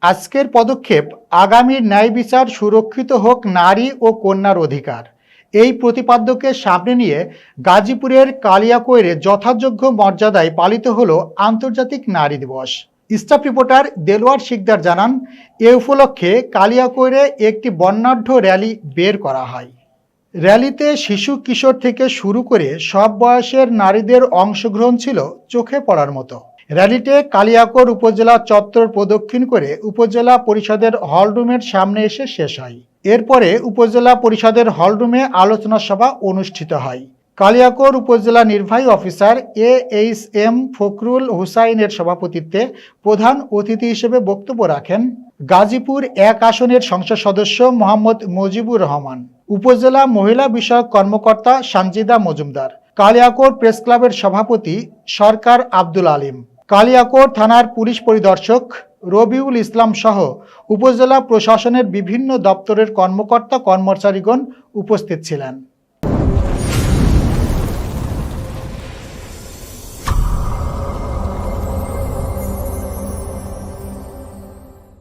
আজকের পদক্ষেপ আগামীর ন্যায় বিচার সুরক্ষিত হোক নারী ও কন্যার অধিকার। এই প্রতিপাদ্যকে সামনে নিয়ে গাজীপুরের কালিয়াকৈরে যথাযোগ্য মর্যাদায় পালিত হলো আন্তর্জাতিক নারী দিবস। স্টাফ রিপোর্টার দেলোয়ার শিকদার জানান, এ উপলক্ষে কালিয়াকৈরে একটি বর্ণাঢ্য র্যালি বের করা হয়। র্যালিতে শিশু কিশোর থেকে শুরু করে সব বয়সের নারীদের অংশগ্রহণ ছিল চোখে পড়ার মতো। র্যালিতে কালিয়াকৈর উপজেলা চত্বর প্রদক্ষিণ করে উপজেলা পরিষদের হলরুমের সামনে এসে শেষ হয়। এরপরে উপজেলা পরিষদের হলরুমে আলোচনা সভা অনুষ্ঠিত হয়। কালিয়াকৈর উপজেলা নির্বাহী অফিসার AHM ফখরুল হুসাইনের সভাপতিত্বে প্রধান অতিথি হিসেবে বক্তব্য রাখেন গাজীপুর ১ আসনের সংসদ সদস্য মোহাম্মদ মুজিবুর রহমান, উপজেলা মহিলা বিষয়ক কর্মকর্তা সানজিদা মজুমদার, কালিয়াকৈর প্রেস ক্লাবের সভাপতি সরকার আব্দুল আলিম, কালিয়াকৈর থানার পুলিশ পরিদর্শক রবিউল ইসলাম সহ উপজেলা প্রশাসনের বিভিন্ন দপ্তরের কর্মকর্তা কর্মচারীগণ উপস্থিত ছিলেন।